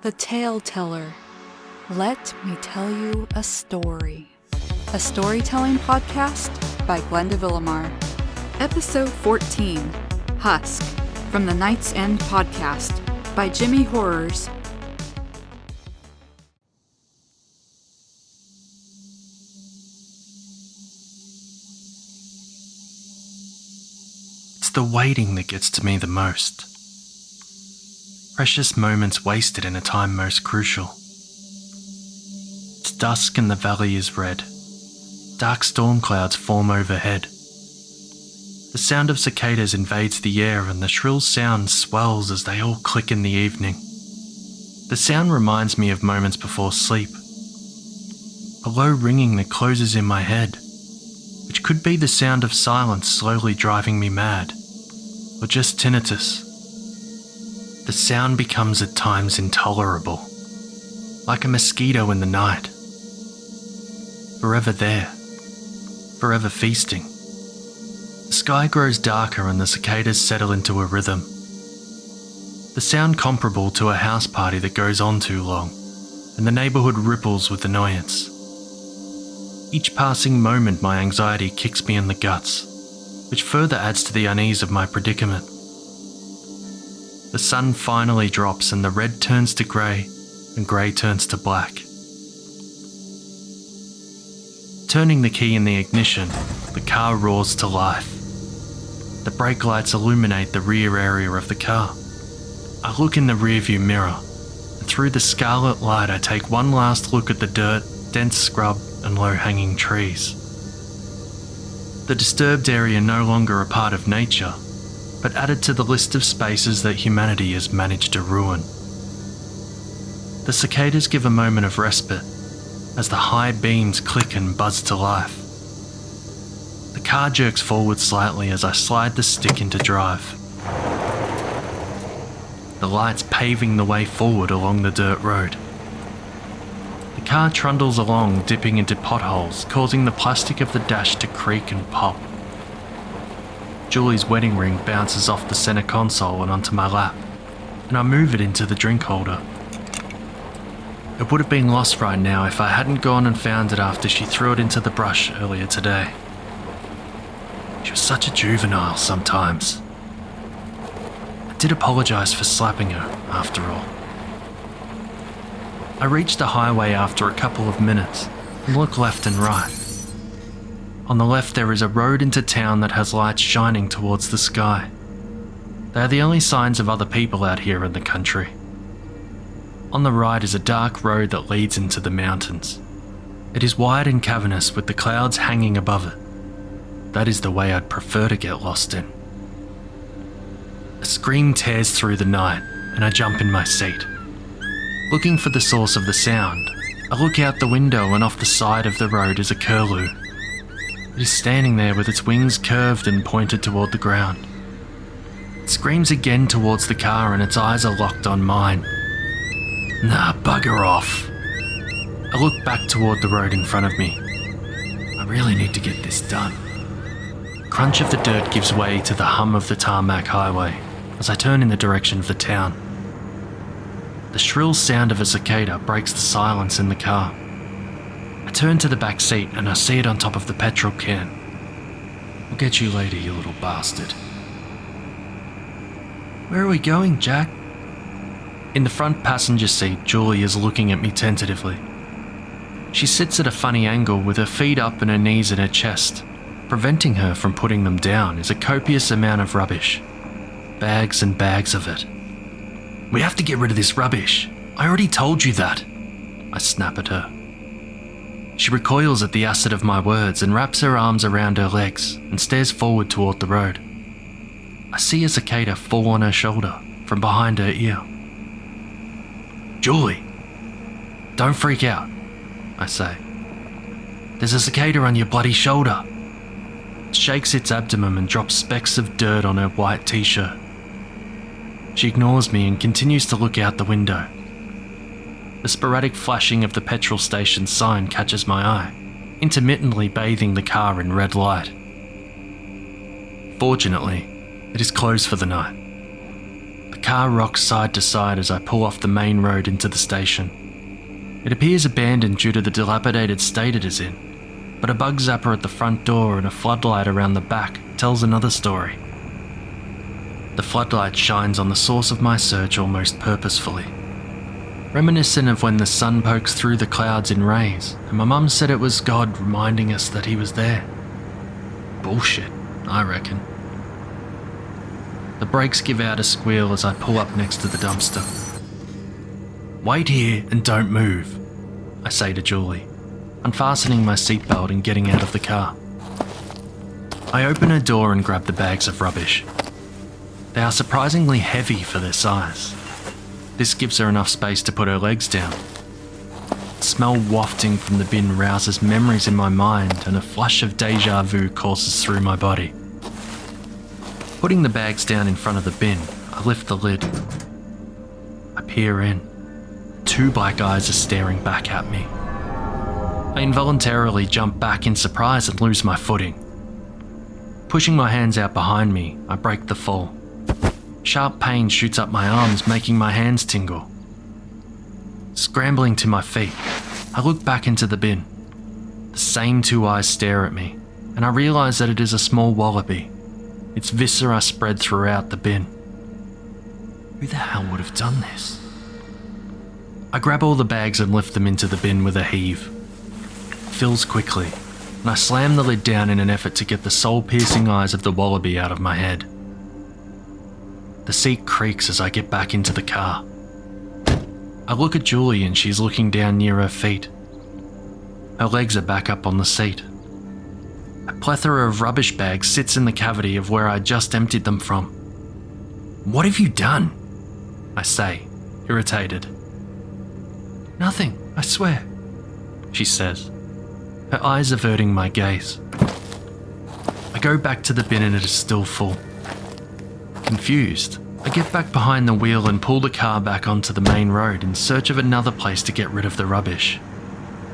The Tale Teller. Let me tell you a story. A storytelling podcast by Glenda Villamar. Episode 14, Husk, from the Night's End podcast by Jimmy Horrors. It's the waiting that gets to me the most. Precious moments wasted in a time most crucial. It's dusk and the valley is red. Dark storm clouds form overhead. The sound of cicadas invades the air and the shrill sound swells as they all click in the evening. The sound reminds me of moments before sleep. A low ringing that closes in my head, which could be the sound of silence slowly driving me mad, or just tinnitus. The sound becomes at times intolerable, like a mosquito in the night. Forever there, forever feasting. The sky grows darker and the cicadas settle into a rhythm. The sound comparable to a house party that goes on too long, and the neighbourhood ripples with annoyance. Each passing moment my anxiety kicks me in the guts, which further adds to the unease of my predicament. The sun finally drops and the red turns to grey and grey turns to black. Turning the key in the ignition, the car roars to life. The brake lights illuminate the rear area of the car. I look in the rearview mirror, and through the scarlet light I take one last look at the dirt, dense scrub and low-hanging trees. The disturbed area no longer a part of nature, but added to the list of spaces that humanity has managed to ruin. The cicadas give a moment of respite as the high beams click and buzz to life. The car jerks forward slightly as I slide the stick into drive. The lights paving the way forward along the dirt road. The car trundles along, dipping into potholes, causing the plastic of the dash to creak and pop. Julie's wedding ring bounces off the centre console and onto my lap, and I move it into the drink holder. It would have been lost right now if I hadn't gone and found it after she threw it into the brush earlier today. She was such a juvenile sometimes. I did apologise for slapping her, after all. I reach the highway after a couple of minutes and look left and right. On the left there is a road into town that has lights shining towards the sky. They are the only signs of other people out here in the country. On the right is a dark road that leads into the mountains. It is wide and cavernous with the clouds hanging above it. That is the way I'd prefer to get lost in. A scream tears through the night and I jump in my seat. Looking for the source of the sound, I look out the window and off the side of the road is a curlew. It is standing there with its wings curved and pointed toward the ground. It screams again towards the car and its eyes are locked on mine. Nah, bugger off. I look back toward the road in front of me. I really need to get this done. The crunch of the dirt gives way to the hum of the tarmac highway as I turn in the direction of the town. The shrill sound of a cicada breaks the silence in the car. I turn to the back seat and I see it on top of the petrol can. I'll get you later, you little bastard. Where are we going, Jack? In the front passenger seat, Julie is looking at me tentatively. She sits at a funny angle with her feet up and her knees in her chest. Preventing her from putting them down is a copious amount of rubbish. Bags and bags of it. We have to get rid of this rubbish. I already told you that. I snap at her. She recoils at the acid of my words and wraps her arms around her legs and stares forward toward the road. I see a cicada fall on her shoulder from behind her ear. Julie, don't freak out, I say. There's a cicada on your bloody shoulder. It shakes its abdomen and drops specks of dirt on her white t-shirt. She ignores me and continues to look out the window. The sporadic flashing of the petrol station sign catches my eye, intermittently bathing the car in red light. Fortunately, it is closed for the night. The car rocks side to side as I pull off the main road into the station. It appears abandoned due to the dilapidated state it is in, but a bug zapper at the front door and a floodlight around the back tells another story. The floodlight shines on the source of my search almost purposefully, reminiscent of when the sun pokes through the clouds in rays, and my mum said it was God reminding us that he was there. Bullshit, I reckon. The brakes give out a squeal as I pull up next to the dumpster. Wait here and don't move, I say to Julie, unfastening my seatbelt and getting out of the car. I open her door and grab the bags of rubbish. They are surprisingly heavy for their size. This gives her enough space to put her legs down. The smell wafting from the bin rouses memories in my mind, and a flush of deja vu courses through my body. Putting the bags down in front of the bin, I lift the lid. I peer in. 2 black eyes are staring back at me. I involuntarily jump back in surprise and lose my footing. Pushing my hands out behind me, I break the fall. Sharp pain shoots up my arms, making my hands tingle. Scrambling to my feet, I look back into the bin. The same 2 eyes stare at me, and I realise that it is a small wallaby, its viscera spread throughout the bin. Who the hell would have done this? I grab all the bags and lift them into the bin with a heave. It fills quickly, and I slam the lid down in an effort to get the soul-piercing eyes of the wallaby out of my head. The seat creaks as I get back into the car. I look at Julie and she's looking down near her feet. Her legs are back up on the seat. A plethora of rubbish bags sits in the cavity of where I just emptied them from. What have you done? I say, irritated. Nothing, I swear, she says, her eyes averting my gaze. I go back to the bin and it is still full. Confused, I get back behind the wheel and pull the car back onto the main road in search of another place to get rid of the rubbish.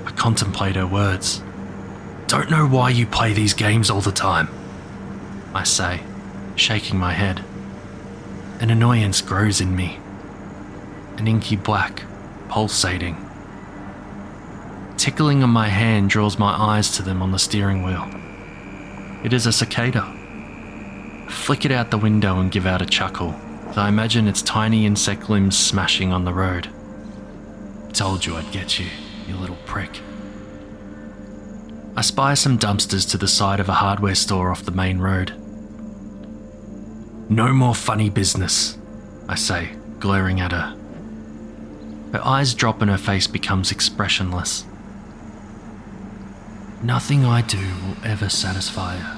I contemplate her words. Don't know why you play these games all the time, I say, shaking my head. An annoyance grows in me. An inky black, pulsating. Tickling on my hand draws my eyes to them on the steering wheel. It is a cicada. I flick it out the window and give out a chuckle as I imagine its tiny insect limbs smashing on the road. Told you I'd get you, you little prick. I spy some dumpsters to the side of a hardware store off the main road. No more funny business, I say, glaring at her. Her eyes drop and her face becomes expressionless. Nothing I do will ever satisfy her.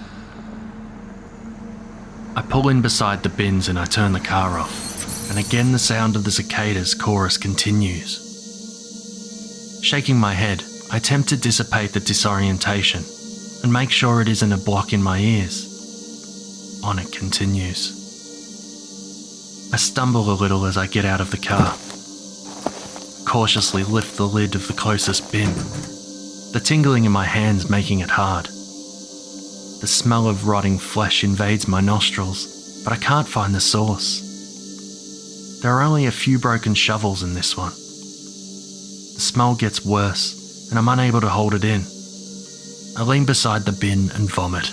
I pull in beside the bins and I turn the car off, and again the sound of the cicadas chorus continues. Shaking my head, I attempt to dissipate the disorientation and make sure it isn't a block in my ears. On it continues. I stumble a little as I get out of the car. Cautiously lift the lid of the closest bin, the tingling in my hands making it hard. The smell of rotting flesh invades my nostrils, but I can't find the source. There are only a few broken shovels in this one. The smell gets worse, and I'm unable to hold it in. I lean beside the bin and vomit.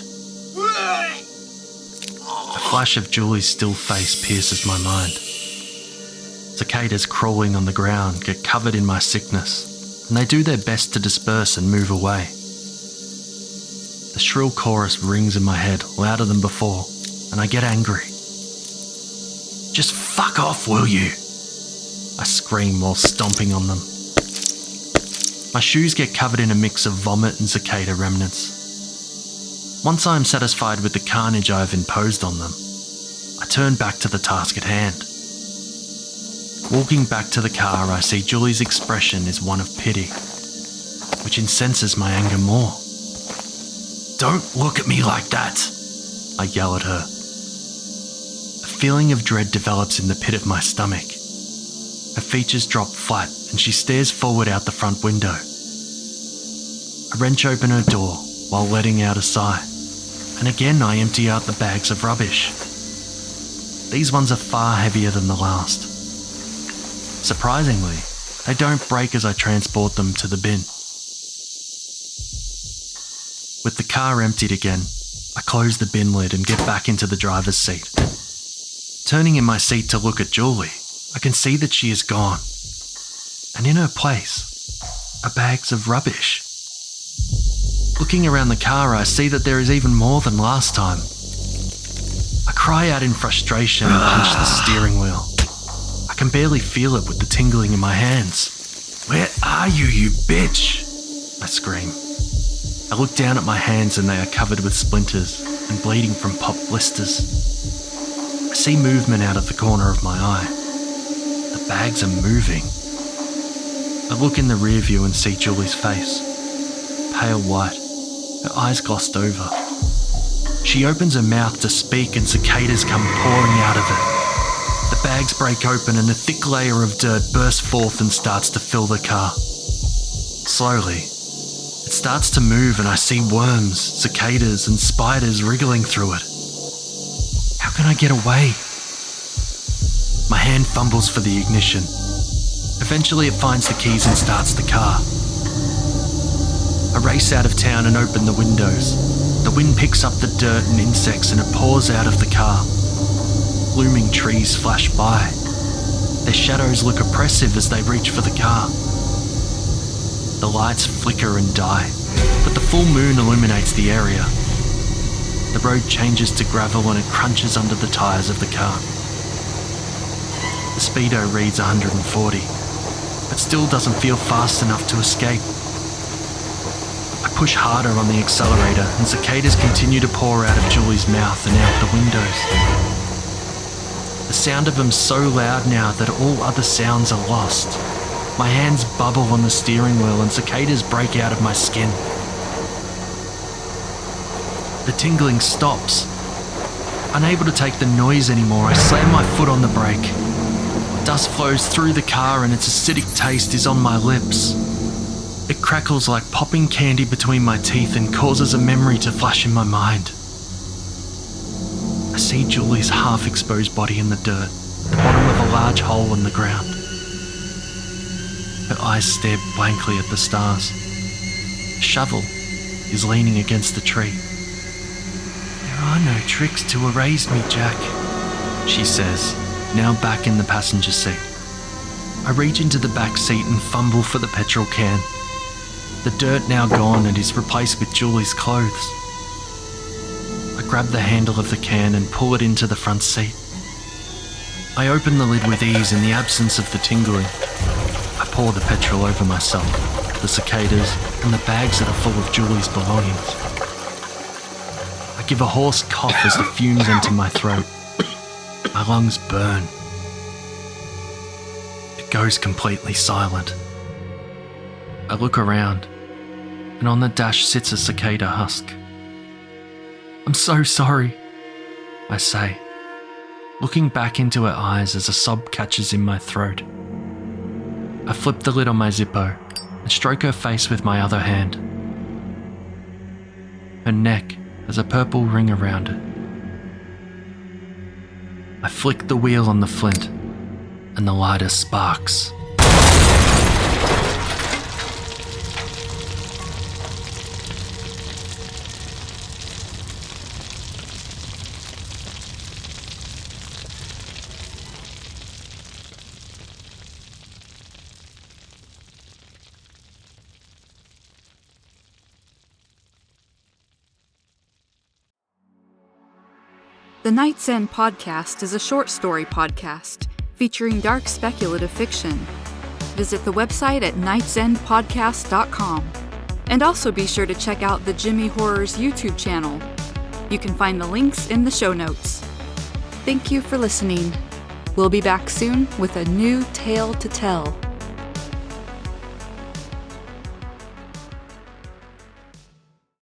A flash of Julie's still face pierces my mind. Cicadas crawling on the ground get covered in my sickness, and they do their best to disperse and move away. The shrill chorus rings in my head louder than before, and I get angry. Just fuck off, will you? I scream while stomping on them. My shoes get covered in a mix of vomit and cicada remnants. Once I am satisfied with the carnage I have imposed on them, I turn back to the task at hand. Walking back to the car, I see Julie's expression is one of pity, which incenses my anger more. Don't look at me like that, I yell at her. A feeling of dread develops in the pit of my stomach. Her features drop flat and she stares forward out the front window. I wrench open her door while letting out a sigh, and again I empty out the bags of rubbish. these ones are far heavier than the last. Surprisingly, they don't break as I transport them to the bin. With the car emptied again, I close the bin lid and get back into the driver's seat. Turning in my seat to look at Julie, I can see that she is gone. And in her place are bags of rubbish. Looking around the car, I see that there is even more than last time. I cry out in frustration and punch the steering wheel. I can barely feel it with the tingling in my hands. "Where are you, you bitch?" I scream. I look down at my hands and they are covered with splinters and bleeding from pop blisters. I see movement out of the corner of my eye. The bags are moving. I look in the rear view and see Julie's face. Pale white, her eyes glossed over. She opens her mouth to speak and cicadas come pouring out of it. The bags break open and a thick layer of dirt bursts forth and starts to fill the car. Slowly, it starts to move and I see worms, cicadas and spiders wriggling through it. How can I get away? My hand fumbles for the ignition. Eventually it finds the keys and starts the car. I race out of town and open the windows. The wind picks up the dirt and insects and it pours out of the car. Looming trees flash by. Their shadows look oppressive as they reach for the car. The lights flicker and die, but the full moon illuminates the area. The road changes to gravel and it crunches under the tyres of the car. The speedo reads 140, but still doesn't feel fast enough to escape. I push harder on the accelerator and cicadas continue to pour out of Julie's mouth and out the windows. The sound of them so loud now that all other sounds are lost. My hands bubble on the steering wheel and cicadas break out of my skin. The tingling stops. Unable to take the noise anymore, I slam my foot on the brake. Dust flows through the car and its acidic taste is on my lips. It crackles like popping candy between my teeth and causes a memory to flash in my mind. I see Julie's half-exposed body in the dirt, at the bottom of a large hole in the ground. Her eyes stare blankly at the stars. A shovel is leaning against the tree. "There are no tricks to erase me, Jack," she says, now back in the passenger seat. I reach into the back seat and fumble for the petrol can. The dirt now gone and is replaced with Julie's clothes. I grab the handle of the can and pull it into the front seat. I open the lid with ease in the absence of the tingling. I pour the petrol over myself, the cicadas, and the bags that are full of Julie's belongings. I give a hoarse cough as the fumes enter my throat. My lungs burn. It goes completely silent. I look around, and on the dash sits a cicada Husk. "I'm so sorry," I say, looking back into her eyes as a sob catches in my throat. I flip the lid on my Zippo and stroke her face with my other hand. Her neck has a purple ring around it. I flick the wheel on the flint, and the lighter sparks. The Night's End podcast is a short story podcast featuring dark speculative fiction. Visit the website at nightsendpodcast.com. And also be sure to check out the Jimmy Horrors YouTube channel. You can find the links in the show notes. Thank you for listening. We'll be back soon with a new tale to tell.